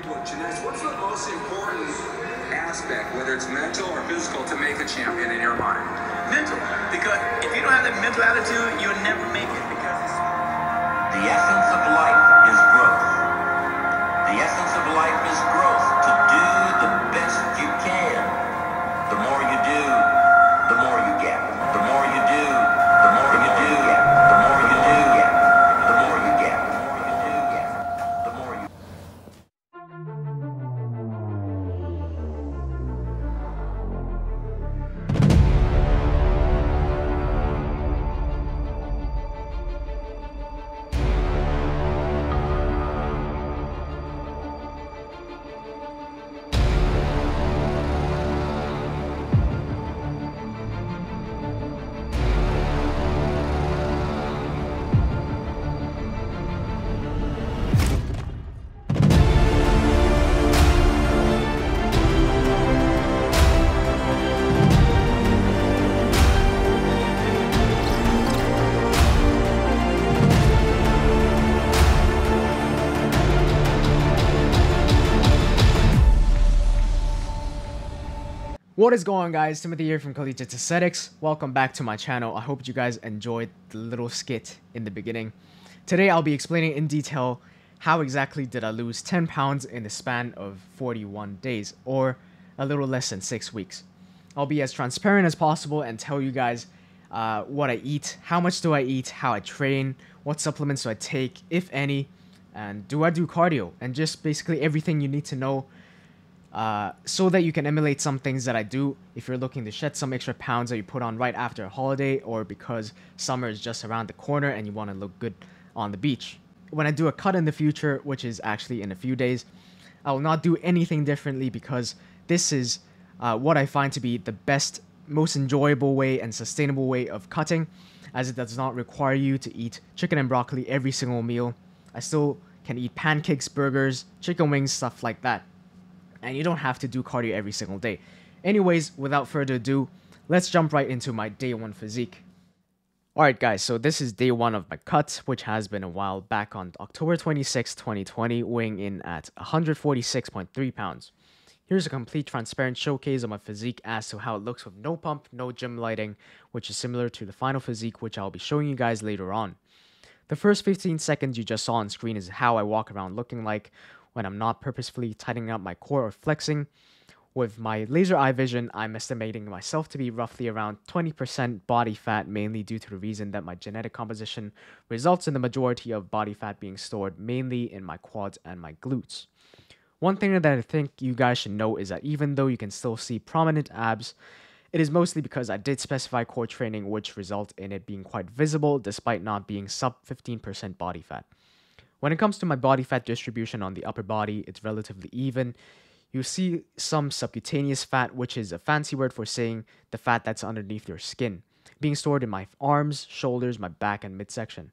Genetics, what's the most important aspect, whether it's mental or physical, to make a champion in your mind? Mental. Because if you don't have that mental attitude, you'll never make it. Because the essence of life is growth. The essence of life is growth. To do the best you can. The more you do, the more you get. The more you do, the more you do. The more you do, the more you get. The more you do, the more you. What is going on, guys? Timothy here from Collegiate Aesthetics. Welcome back to my channel. I hope you guys enjoyed the little skit in the beginning. Today I'll be explaining in detail how exactly did I lose 10 pounds in the span of 41 days, or a little less than 6 weeks. I'll be as transparent as possible and tell you guys what I eat, how much do I eat, how I train, what supplements do I take, if any, and do I do cardio, and just basically everything you need to know so that you can emulate some things that I do if you're looking to shed some extra pounds that you put on right after a holiday, or because summer is just around the corner and you want to look good on the beach. When I do a cut in the future, which is actually in a few days, I will not do anything differently because this is what I find to be the best, most enjoyable way and sustainable way of cutting, as it does not require you to eat chicken and broccoli every single meal. I still can eat pancakes, burgers, chicken wings, stuff like that. And you don't have to do cardio every single day. Anyways, without further ado, let's jump right into my day 1 physique. Alright guys, so this is day 1 of my cut, which has been a while back on October 26, 2020, weighing in at 146.3 pounds. Here's a complete transparent showcase of my physique as to how it looks with no pump, no gym lighting, which is similar to the final physique, which I'll be showing you guys later on. The first 15 seconds you just saw on screen is how I walk around looking like when I'm not purposefully tightening up my core or flexing. With my laser eye vision, I'm estimating myself to be roughly around 20% body fat, mainly due to the reason that my genetic composition results in the majority of body fat being stored mainly in my quads and my glutes. One thing that I think you guys should know is that even though you can still see prominent abs, it is mostly because I did specify core training, which results in it being quite visible despite not being sub 15% body fat. When it comes to my body fat distribution on the upper body, it's relatively even. You see some subcutaneous fat, which is a fancy word for saying the fat that's underneath your skin, being stored in my arms, shoulders, my back, and midsection.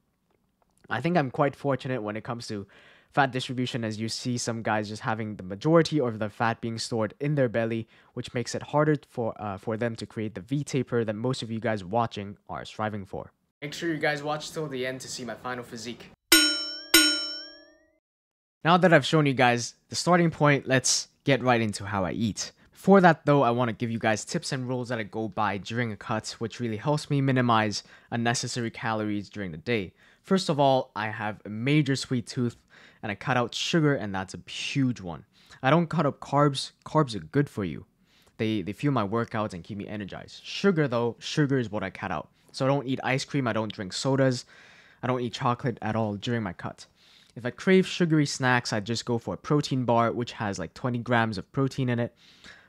I think I'm quite fortunate when it comes to fat distribution, as you see some guys just having the majority of the fat being stored in their belly, which makes it harder for them to create the V-taper that most of you guys watching are striving for. Make sure you guys watch till the end to see my final physique. Now that I've shown you guys the starting point, let's get right into how I eat. Before that though, I want to give you guys tips and rules that I go by during a cut, which really helps me minimize unnecessary calories during the day. First of all, I have a major sweet tooth and I cut out sugar, and that's a huge one. I don't cut up carbs. Carbs are good for you. They fuel my workouts and keep me energized. Sugar though, sugar is what I cut out. So I don't eat ice cream, I don't drink sodas, I don't eat chocolate at all during my cut. If I crave sugary snacks, I just go for a protein bar, which has like 20 grams of protein in it.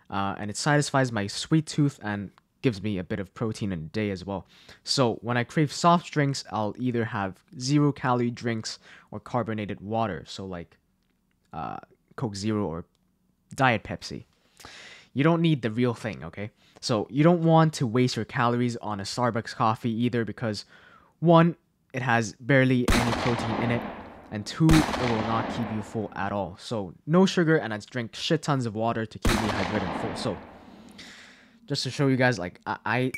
And it satisfies my sweet tooth and gives me a bit of protein in a day as well. So when I crave soft drinks, I'll either have 0-calorie drinks or carbonated water. So like Coke Zero or Diet Pepsi. You don't need the real thing, okay? So you don't want to waste your calories on a Starbucks coffee either, because 1, it has barely any protein in it. And 2, it will not keep you full at all. So no sugar, and I drink shit tons of water to keep me hydrated and full. So just to show you guys, like I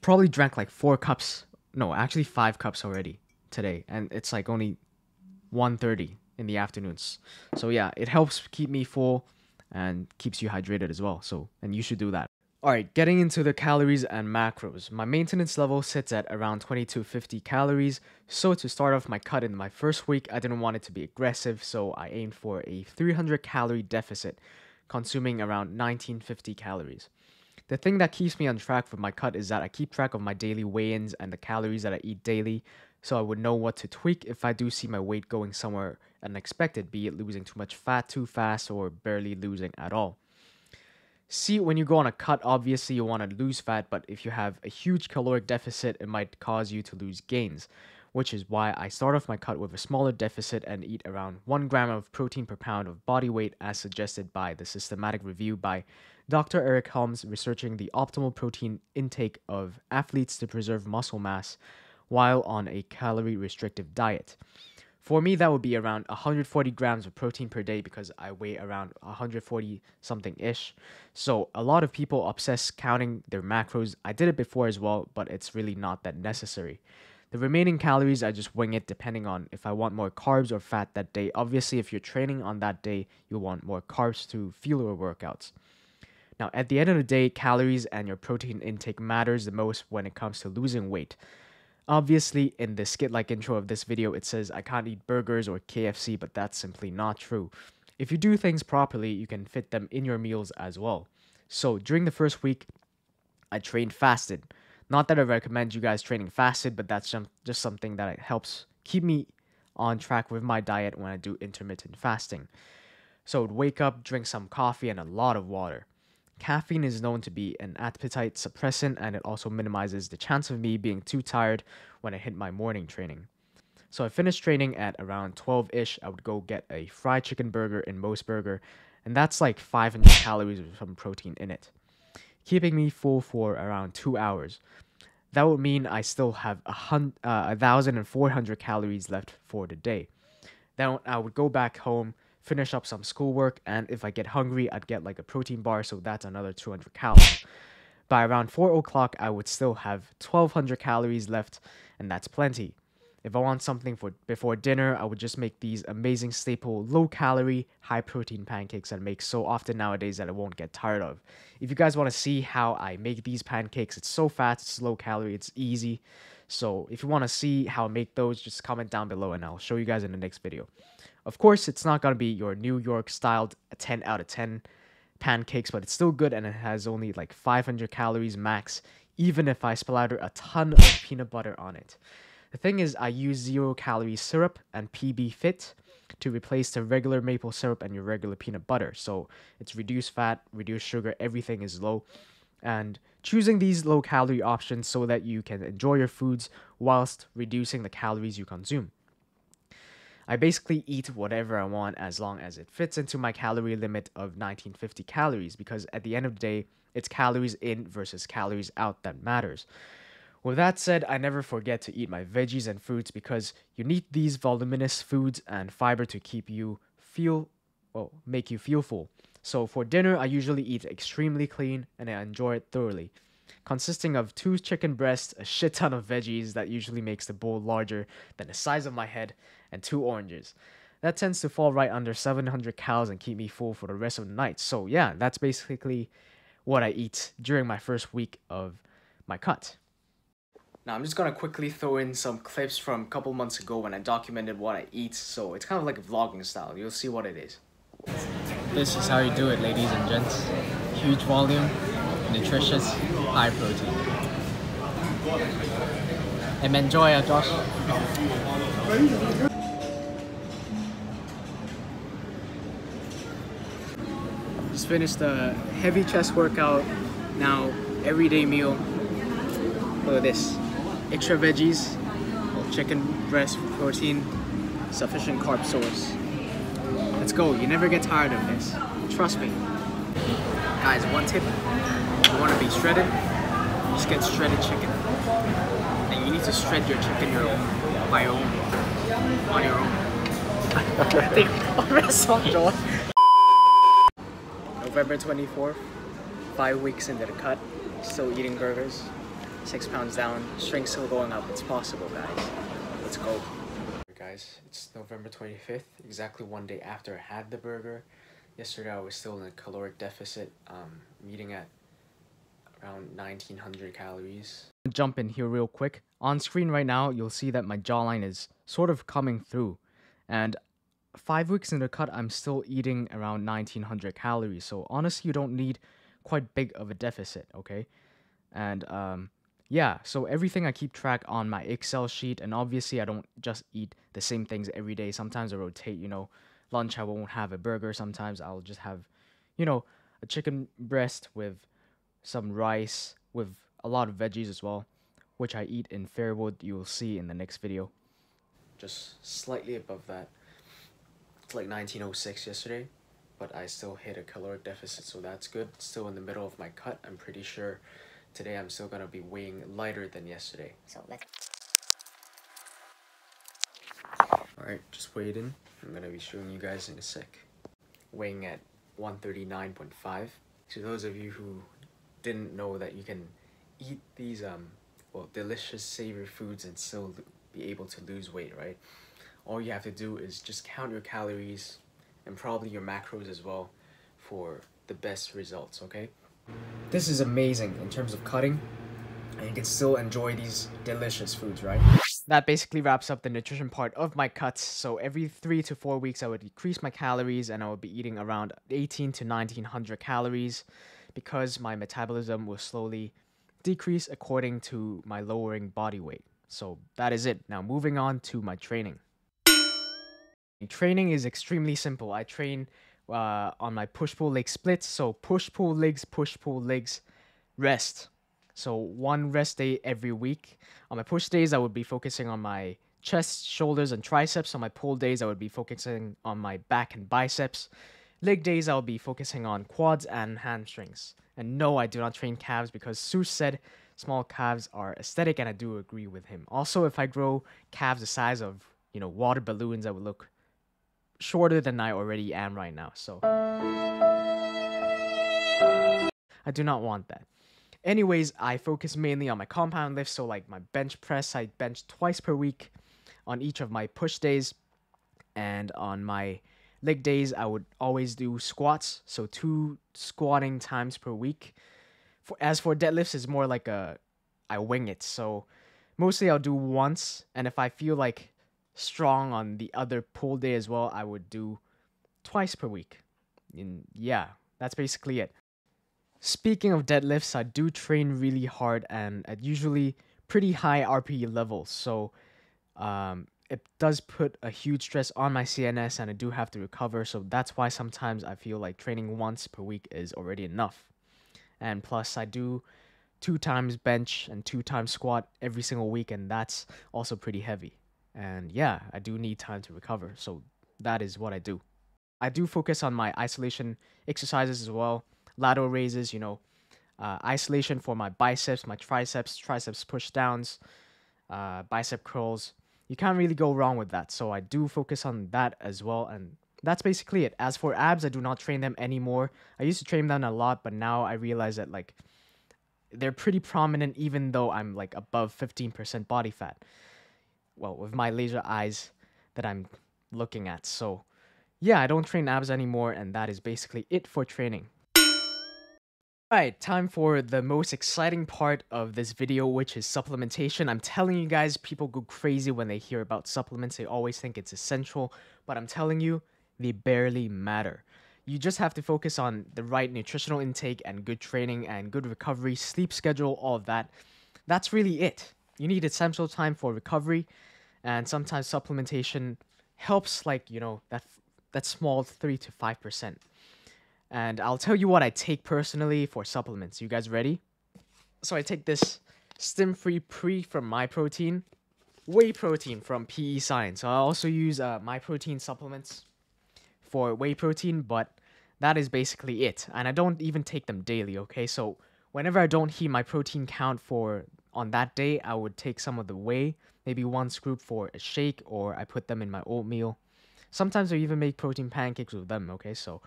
probably drank like 4 cups, no, actually 5 cups already today, and it's like only 1:30 in the afternoons. So yeah, it helps keep me full and keeps you hydrated as well. So, and you should do that. Alright, getting into the calories and macros. My maintenance level sits at around 20 to 50 calories. So to start off my cut in my first week, I didn't want it to be aggressive, so I aimed for a 300 calorie deficit, consuming around 1950 calories. The thing that keeps me on track for my cut is that I keep track of my daily weigh-ins and the calories that I eat daily, so I would know what to tweak if I do see my weight going somewhere unexpected, be it losing too much fat too fast or barely losing at all. See, when you go on a cut, obviously you want to lose fat, but if you have a huge caloric deficit, it might cause you to lose gains, which is why I start off my cut with a smaller deficit and eat around 1 gram of protein per pound of body weight as suggested by the systematic review by Dr. Eric Helms researching the optimal protein intake of athletes to preserve muscle mass while on a calorie-restrictive diet. For me, that would be around 140 grams of protein per day because I weigh around 140 something-ish. So a lot of people obsess counting their macros. I did it before as well, but it's really not that necessary. The remaining calories, I just wing it depending on if I want more carbs or fat that day. Obviously, if you're training on that day, you'll want more carbs to fuel your workouts. Now, at the end of the day, calories and your protein intake matters the most when it comes to losing weight. Obviously, in the skit-like intro of this video, it says I can't eat burgers or KFC, but that's simply not true. If you do things properly, you can fit them in your meals as well. So, during the first week, I trained fasted. Not that I recommend you guys training fasted, but that's just something that helps keep me on track with my diet when I do intermittent fasting. So, I'd wake up, drink some coffee, and a lot of water. Caffeine is known to be an appetite suppressant, and it also minimizes the chance of me being too tired when I hit my morning training. So I finished training at around 12-ish. I would go get a fried chicken burger in Moe's Burger, and that's like 500 calories with some protein in it, keeping me full for around 2 hours. That would mean I still have 1,400 calories left for the day. Then I would go back home, finish up some schoolwork, and if I get hungry, I'd get like a protein bar, so that's another 200 calories. By around 4 o'clock, I would still have 1,200 calories left, and that's plenty. If I want something for before dinner, I would just make these amazing staple low-calorie, high-protein pancakes that I make so often nowadays that I won't get tired of. If you guys want to see how I make these pancakes, it's so fast, it's low-calorie, it's easy. So if you want to see how I make those, just comment down below and I'll show you guys in the next video. Of course, it's not going to be your New York-styled 10 out of 10 pancakes, but it's still good and it has only like 500 calories max, even if I splatter a ton of peanut butter on it. The thing is, I use 0-calorie syrup and PB Fit to replace the regular maple syrup and your regular peanut butter. So it's reduced fat, reduced sugar, everything is low. And choosing these low-calorie options so that you can enjoy your foods whilst reducing the calories you consume. I basically eat whatever I want as long as it fits into my calorie limit of 1950 calories because at the end of the day, it's calories in versus calories out that matters. With that said, I never forget to eat my veggies and fruits because you need these voluminous foods and fiber to make you feel full. So for dinner, I usually eat extremely clean and I enjoy it thoroughly, consisting of 2 chicken breasts, a shit ton of veggies that usually makes the bowl larger than the size of my head, and 2 oranges. That tends to fall right under 700 calories and keep me full for the rest of the night. So yeah, that's basically what I eat during my first week of my cut. Now I'm just gonna quickly throw in some clips from a couple months ago when I documented what I eat, so it's kind of like a vlogging style. You'll see what it is. This is how you do it, ladies and gents. Huge volume, nutritious, high protein. Enjoy, Josh. Just finished a heavy chest workout. Now everyday meal. Look at this. Extra veggies, chicken breast protein, sufficient carb source. Let's go. You never get tired of this. Trust me. Guys, one tip. If you want to be shredded, just get shredded chicken. And you need to shred your chicken on your own. November 24th, 5 weeks into the cut, still eating burgers. 6 pounds down, strength still going up. It's possible, guys. Let's go. Guys, guys, it's November 25th, exactly one day after I had the burger. Yesterday I was still in a caloric deficit, eating at around 1900 calories. Jump in here real quick. On screen right now, you'll see that my jawline is sort of coming through. And 5 weeks in the cut, I'm still eating around 1900 calories. So honestly, you don't need quite big of a deficit, okay? And yeah, so everything I keep track on my Excel sheet, and obviously I don't just eat the same things every day. Sometimes I rotate, lunch I won't have a burger. Sometimes I'll just have, a chicken breast with some rice with a lot of veggies as well, which I eat in Fairwood. You'll see in the next video. Just slightly above that. It's like 1906 yesterday, but I still hit a caloric deficit, so that's good. Still in the middle of my cut. I'm pretty sure today I'm still gonna be weighing lighter than yesterday. So let's... Alright, just weighed in. I'm gonna be showing you guys in a sec. Weighing at 139.5. To those of you who didn't know that you can eat these delicious savory foods and still be able to lose weight, right? All you have to do is just count your calories and probably your macros as well for the best results, okay? This is amazing in terms of cutting, and you can still enjoy these delicious foods, right? That basically wraps up the nutrition part of my cuts. So every 3 to 4 weeks I would decrease my calories, and I would be eating around 18 to 1900 calories because my metabolism will slowly decrease according to my lowering body weight. So that is it. Now moving on to my training. Training is extremely simple. I train on my push-pull leg splits. So push-pull legs, rest. So one rest day every week. On my push days, I would be focusing on my chest, shoulders, and triceps. On my pull days, I would be focusing on my back and biceps. Leg days, I'll be focusing on quads and hamstrings. And no, I do not train calves because Seuss said small calves are aesthetic, and I do agree with him. Also, if I grow calves the size of, water balloons, I would look shorter than I already am right now. So I do not want that. Anyways, I focus mainly on my compound lifts. So like my bench press, I bench twice per week on each of my push days. And on my leg days, I would always do squats. So 2 squatting times per week. As for deadlifts, it's more like I wing it. So mostly I'll do once. And if I feel like strong on the other pull day as well, I would do twice per week. And yeah, that's basically it. Speaking of deadlifts, I do train really hard and at usually pretty high RPE levels. So it does put a huge stress on my CNS, and I do have to recover. So that's why sometimes I feel like training once per week is already enough. And plus, I do 2 times bench and 2 times squat every single week, and that's also pretty heavy. And yeah, I do need time to recover. So that is what I do. I do focus on my isolation exercises as well. Lateral raises, isolation for my biceps, my triceps push downs, bicep curls. You can't really go wrong with that. So I do focus on that as well. And that's basically it. As for abs, I do not train them anymore. I used to train them a lot, but now I realize that they're pretty prominent even though I'm above 15% body fat. Well, with my laser eyes that I'm looking at. So yeah, I don't train abs anymore, and that is basically it for training. Alright, time for the most exciting part of this video, which is supplementation. I'm telling you guys, people go crazy when they hear about supplements. They always think it's essential, but I'm telling you, they barely matter. You just have to focus on the right nutritional intake and good training and good recovery, sleep schedule, all of that. That's really it. You need essential time for recovery, and sometimes supplementation helps that small 3 to 5%. And I'll tell you what I take personally for supplements. You guys ready? So I take this stim-free pre from MyProtein, whey protein from PE Science. I also use MyProtein supplements for whey protein, but that is basically it. And I don't even take them daily, okay? So whenever I don't hit my protein count on that day, I would take some of the whey, maybe 1 scoop for a shake, or I put them in my oatmeal. Sometimes I even make protein pancakes with them, okay? So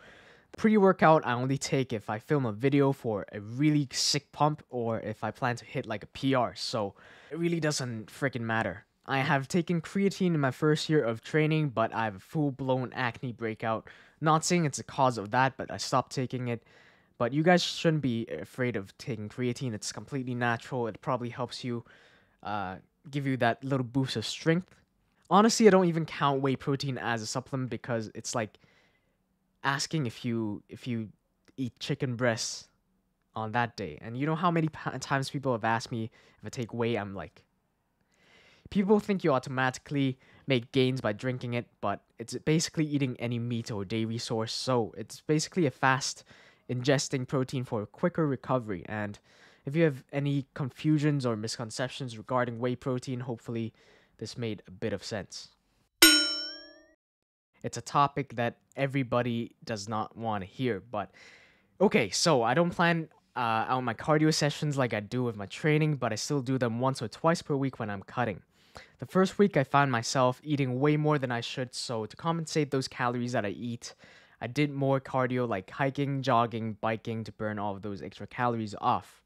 pre-workout, I only take if I film a video for a really sick pump or if I plan to hit a PR. So it really doesn't freaking matter. I have taken creatine in my first year of training, but I have a full-blown acne breakout. Not saying it's a cause of that, but I stopped taking it. But you guys shouldn't be afraid of taking creatine. It's completely natural. It probably helps you give you that little boost of strength. Honestly, I don't even count whey protein as a supplement because it's like asking if you eat chicken breasts on that day. And you know how many times people have asked me if I take whey, I'm like, people think you automatically make gains by drinking it, but it's basically eating any meat or dairy source. So it's basically a fast ingesting protein for a quicker recovery. And if you have any confusions or misconceptions regarding whey protein, hopefully this made a bit of sense. It's a topic that everybody does not want to hear, but okay, so I don't plan out my cardio sessions like I do with my training, but I still do them once or twice per week when I'm cutting. The first week I found myself eating way more than I should, so to compensate those calories that I eat, I did more cardio like hiking, jogging, biking to burn all of those extra calories off.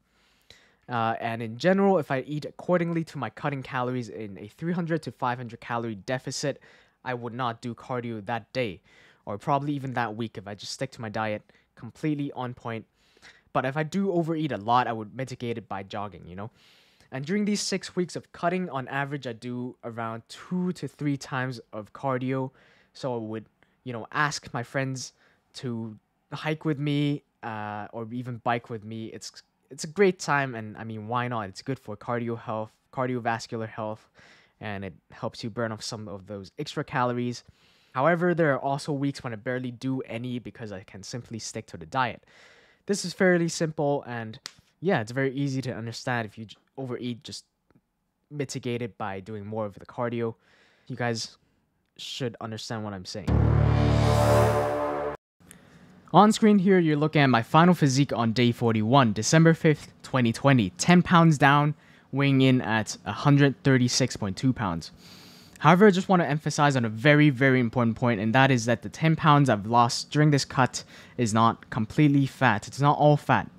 And in general, if I eat accordingly to my cutting calories in a 300 to 500 calorie deficit, I would not do cardio that day, or probably even that week if I just stick to my diet completely on point. But if I do overeat a lot, I would mitigate it by jogging, you know? And during these 6 weeks of cutting, on average, I do around 2 to 3 times of cardio. So I would, ask my friends to hike with me or even bike with me. It's a great time, and I mean, why not? It's good for cardiovascular health, and it helps you burn off some of those extra calories. However, there are also weeks when I barely do any because I can simply stick to the diet. This is fairly simple, and yeah, it's very easy to understand. If you overeat, just mitigate it by doing more of the cardio. You guys should understand what I'm saying. On screen here, you're looking at my final physique on day 41, December 5th, 2020. 10 pounds down, weighing in at 136.2 pounds. However, I just want to emphasize on a very, very important point, and that is that the 10 pounds I've lost during this cut is not completely fat. It's not all fat.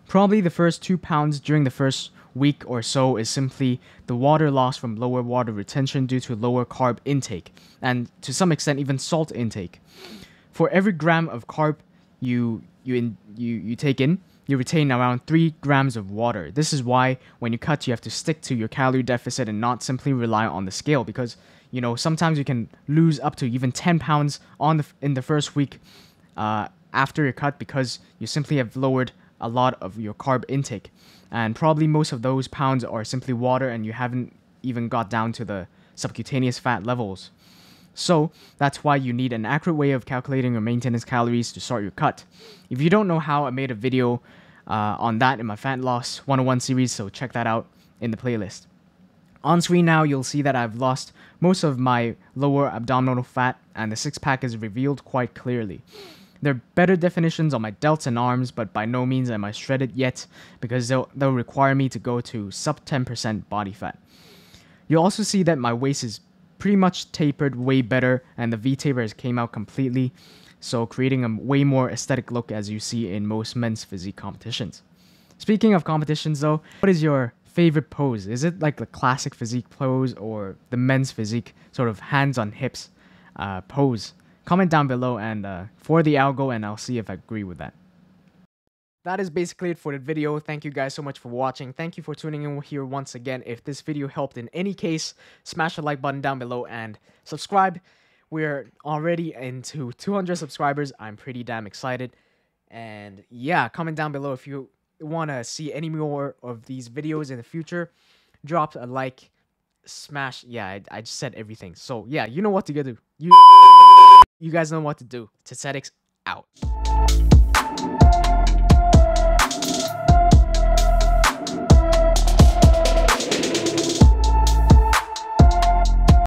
Probably the first 2 pounds during the first week or so is simply the water loss from lower water retention due to lower carb intake, and to some extent even salt intake. For every gram of carb you take in, you retain around 3 grams of water. This is why when you cut, you have to stick to your calorie deficit and not simply rely on the scale, because sometimes you can lose up to even 10 pounds in the first week after your cut because you simply have lowered a lot of your carb intake, and probably most of those pounds are simply water, and you haven't even got down to the subcutaneous fat levels. So that's why you need an accurate way of calculating your maintenance calories to start your cut. If you don't know how, I made a video on that in my Fat Loss 101 series, so check that out in the playlist. On screen now, you'll see that I've lost most of my lower abdominal fat, and the six-pack is revealed quite clearly. There are better definitions on my delts and arms, but by no means am I shredded yet, because they'll require me to go to sub 10% body fat. You'll also see that my waist is pretty much tapered way better, and the V-taper has came out completely, so creating a way more aesthetic look as you see in most men's physique competitions. Speaking of competitions though, what is your favorite pose? Is it like the classic physique pose or the men's physique sort of hands on hips pose? Comment down below and for the algo, and I'll see if I agree with that. That is basically it for the video. Thank you guys so much for watching. Thank you for tuning in here once again. If this video helped in any case, smash the like button down below and subscribe. We're already into 200 subscribers. I'm pretty damn excited. And yeah, comment down below if you want to see any more of these videos in the future. Drop a like, smash. Yeah, I just said everything. So yeah, you know what to do. You guys know what to do. Aesthetics out.